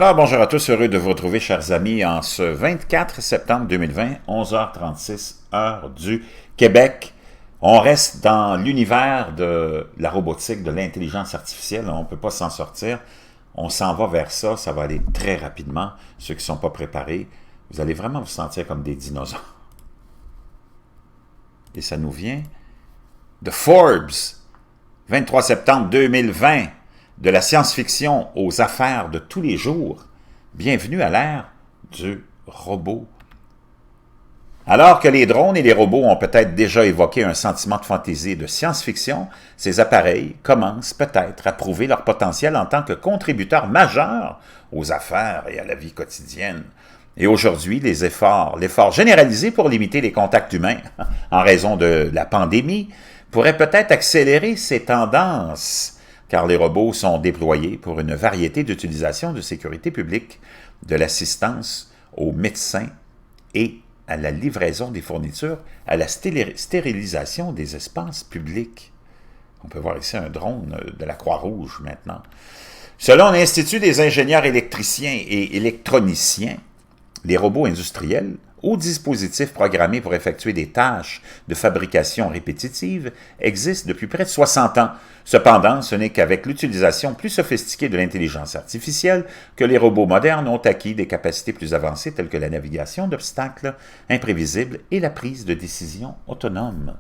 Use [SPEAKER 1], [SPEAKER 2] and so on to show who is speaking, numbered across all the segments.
[SPEAKER 1] Alors, bonjour à tous, heureux de vous retrouver, chers amis, en ce 24 septembre 2020, 11h36, heure du Québec. On reste dans l'univers de la robotique, de l'intelligence artificielle, on ne peut pas s'en sortir. On s'en va vers ça, ça va aller très rapidement. Ceux qui ne sont pas préparés, vous allez vraiment vous sentir comme des dinosaures. Et ça nous vient de Forbes, 23 septembre 2020. De la science-fiction aux affaires de tous les jours, bienvenue à l'ère du robot. Alors que les drones et les robots ont peut-être déjà évoqué un sentiment de fantaisie et de science-fiction, ces appareils commencent peut-être à prouver leur potentiel en tant que contributeurs majeurs aux affaires et à la vie quotidienne. Et aujourd'hui, l'effort généralisé pour limiter les contacts humains en raison de la pandémie pourrait peut-être accélérer ces tendances, car les robots sont déployés pour une variété d'utilisations de sécurité publique, de l'assistance aux médecins et à la livraison des fournitures, à la stérilisation des espaces publics. On peut voir ici un drone de la Croix-Rouge maintenant. Selon l'Institut des ingénieurs électriciens et électroniciens, les robots industriels, ou dispositifs programmés pour effectuer des tâches de fabrication répétitives, existent depuis près de 60 ans. Cependant, ce n'est qu'avec l'utilisation plus sophistiquée de l'intelligence artificielle que les robots modernes ont acquis des capacités plus avancées telles que la navigation d'obstacles imprévisibles et la prise de décisions autonomes.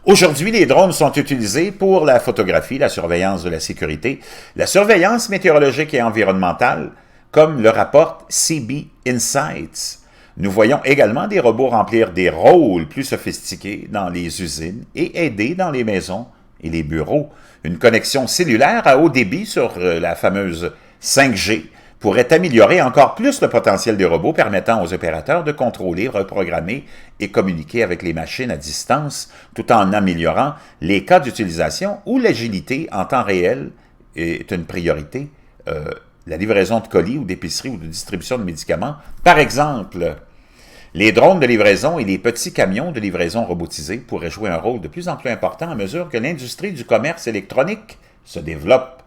[SPEAKER 1] Aujourd'hui, les drones sont utilisés pour la photographie, la surveillance de la sécurité, la surveillance météorologique et environnementale, comme le rapporte CB Insights. Nous voyons également des robots remplir des rôles plus sophistiqués dans les usines et aider dans les maisons et les bureaux. Une connexion cellulaire à haut débit sur la fameuse 5G pourrait améliorer encore plus le potentiel des robots, permettant aux opérateurs de contrôler, reprogrammer et communiquer avec les machines à distance, tout en améliorant les cas d'utilisation où l'agilité en temps réel est une priorité. La livraison de colis ou d'épicerie ou de distribution de médicaments. Par exemple, les drones de livraison et les petits camions de livraison robotisés pourraient jouer un rôle de plus en plus important à mesure que l'industrie du commerce électronique se développe.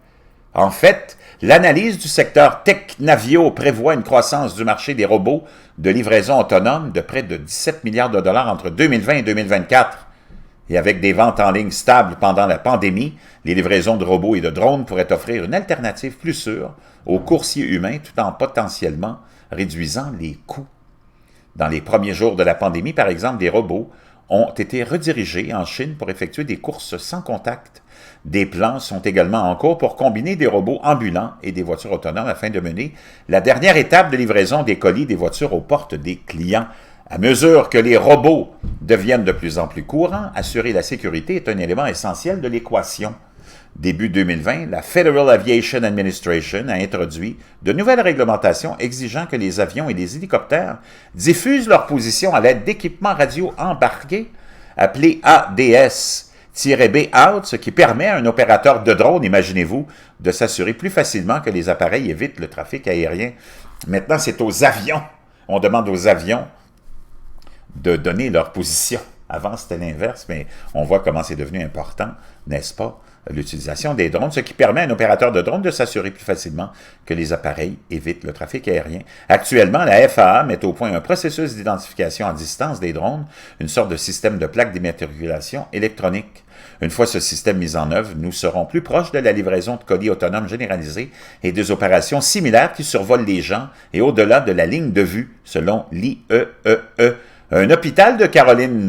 [SPEAKER 1] En fait, l'analyse du secteur Tech-Navio prévoit une croissance du marché des robots de livraison autonome de près de 17 milliards de dollars entre 2020 et 2024. Et avec des ventes en ligne stables pendant la pandémie, les livraisons de robots et de drones pourraient offrir une alternative plus sûre aux coursiers humains tout en potentiellement réduisant les coûts. Dans les premiers jours de la pandémie, par exemple, des robots ont été redirigés en Chine pour effectuer des courses sans contact. Des plans sont également en cours pour combiner des robots ambulants et des voitures autonomes afin de mener la dernière étape de livraison des colis des voitures aux portes des clients. À mesure que les robots deviennent de plus en plus courants, assurer la sécurité est un élément essentiel de l'équation. Début 2020, la Federal Aviation Administration a introduit de nouvelles réglementations exigeant que les avions et les hélicoptères diffusent leur position à l'aide d'équipements radio embarqués, appelés ADS-B-Out, ce qui permet à un opérateur de drone, imaginez-vous, de s'assurer plus facilement que les appareils évitent le trafic aérien. Maintenant, c'est aux avions. On demande aux avions de donner leur position. Avant, c'était l'inverse, mais on voit comment c'est devenu important, n'est-ce pas, l'utilisation des drones, ce qui permet à un opérateur de drone de s'assurer plus facilement que les appareils évitent le trafic aérien. Actuellement, la FAA met au point un processus d'identification à distance des drones, une sorte de système de plaque d'immatriculation électronique. Une fois ce système mis en œuvre, nous serons plus proches de la livraison de colis autonomes généralisés et des opérations similaires qui survolent les gens et au-delà de la ligne de vue, selon l'IEEE. Un hôpital de Caroline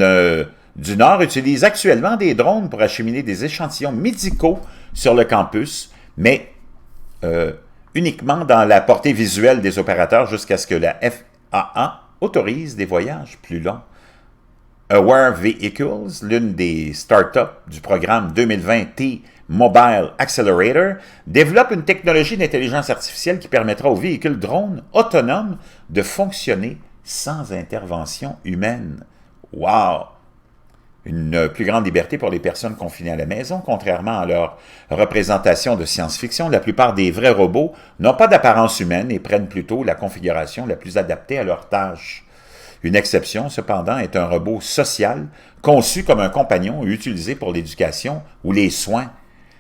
[SPEAKER 1] du Nord utilise actuellement des drones pour acheminer des échantillons médicaux sur le campus, mais uniquement dans la portée visuelle des opérateurs jusqu'à ce que la FAA autorise des voyages plus longs. Aware Vehicles, l'une des startups du programme 2020 T-Mobile Accelerator, développe une technologie d'intelligence artificielle qui permettra aux véhicules drones autonomes de fonctionner sans intervention humaine. Wow! Une plus grande liberté pour les personnes confinées à la maison, contrairement à leur représentation de science-fiction. La plupart des vrais robots n'ont pas d'apparence humaine et prennent plutôt la configuration la plus adaptée à leur tâche. Une exception, cependant, est un robot social, conçu comme un compagnon et utilisé pour l'éducation ou les soins.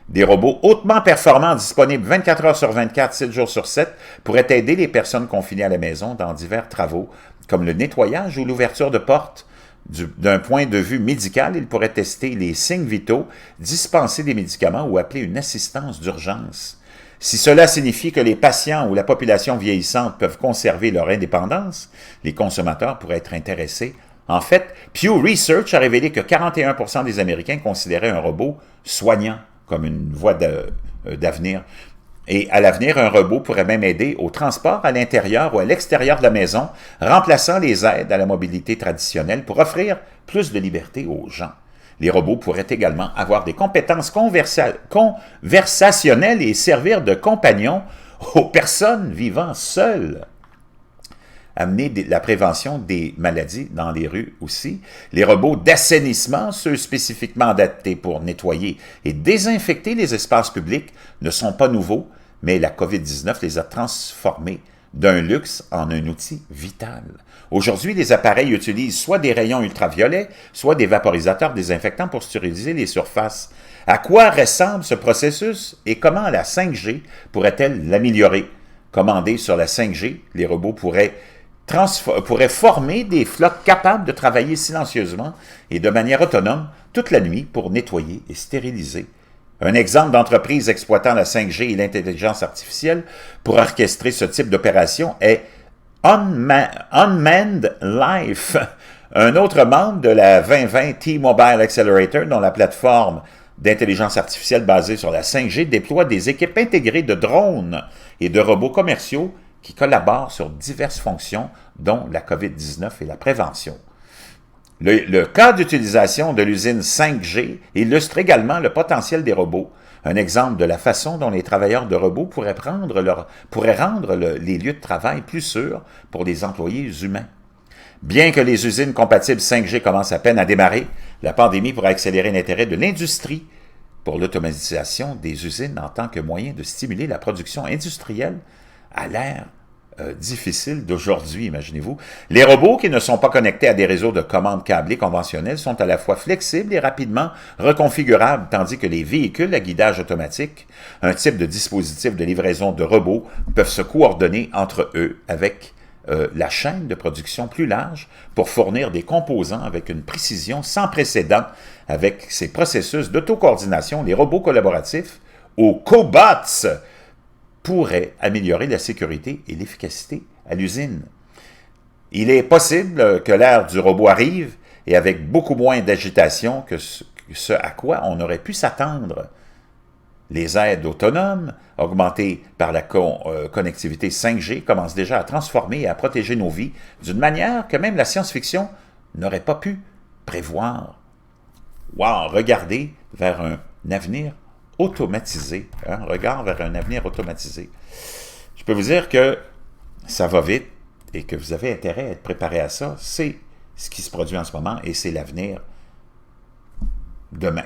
[SPEAKER 1] Des robots hautement performants disponibles 24 heures sur 24, 7 jours sur 7 pourraient aider les personnes confinées à la maison dans divers travaux, comme le nettoyage ou l'ouverture de portes. D'un point de vue médical, ils pourraient tester les signes vitaux, dispenser des médicaments ou appeler une assistance d'urgence. Si cela signifie que les patients ou la population vieillissante peuvent conserver leur indépendance, les consommateurs pourraient être intéressés. En fait, Pew Research a révélé que 41% des Américains considéraient un robot soignant comme une voie d'avenir. Et à l'avenir, un robot pourrait même aider au transport à l'intérieur ou à l'extérieur de la maison, remplaçant les aides à la mobilité traditionnelle pour offrir plus de liberté aux gens. Les robots pourraient également avoir des compétences conversationnelles et servir de compagnons aux personnes vivant seules. Amener la prévention des maladies dans les rues aussi. Les robots d'assainissement, ceux spécifiquement adaptés pour nettoyer et désinfecter les espaces publics, ne sont pas nouveaux, mais la COVID-19 les a transformés d'un luxe en un outil vital. Aujourd'hui, les appareils utilisent soit des rayons ultraviolets, soit des vaporisateurs désinfectants pour stériliser les surfaces. À quoi ressemble ce processus et comment la 5G pourrait-elle l'améliorer? Commandés sur la 5G, les robots pourraient former des flottes capables de travailler silencieusement et de manière autonome toute la nuit pour nettoyer et stériliser. Un exemple d'entreprise exploitant la 5G et l'intelligence artificielle pour orchestrer ce type d'opération est Unmanned Life, un autre membre de la 2020 T-Mobile Accelerator, dont la plateforme d'intelligence artificielle basée sur la 5G déploie des équipes intégrées de drones et de robots commerciaux qui collaborent sur diverses fonctions, dont la COVID-19 et la prévention. Le cas d'utilisation de l'usine 5G illustre également le potentiel des robots, un exemple de la façon dont les travailleurs de robots pourraient rendre les lieux de travail plus sûrs pour les employés humains. Bien que les usines compatibles 5G commencent à peine à démarrer, la pandémie pourrait accélérer l'intérêt de l'industrie pour l'automatisation des usines en tant que moyen de stimuler la production industrielle à l'ère difficile d'aujourd'hui, imaginez-vous. Les robots qui ne sont pas connectés à des réseaux de commandes câblées conventionnels sont à la fois flexibles et rapidement reconfigurables, tandis que les véhicules à guidage automatique, un type de dispositif de livraison de robots, peuvent se coordonner entre eux avec la chaîne de production plus large pour fournir des composants avec une précision sans précédent. Avec ces processus d'autocoordination, les robots collaboratifs, ou cobots, pourrait améliorer la sécurité et l'efficacité à l'usine. Il est possible que l'ère du robot arrive et avec beaucoup moins d'agitation que ce à quoi on aurait pu s'attendre. Les aides autonomes, augmentées par la connectivité 5G, commencent déjà à transformer et à protéger nos vies d'une manière que même la science-fiction n'aurait pas pu prévoir. Wow! Regardez vers un avenir automatisé, un regard vers un avenir automatisé. Je peux vous dire que ça va vite et que vous avez intérêt à être préparé à ça. C'est ce qui se produit en ce moment et c'est l'avenir demain.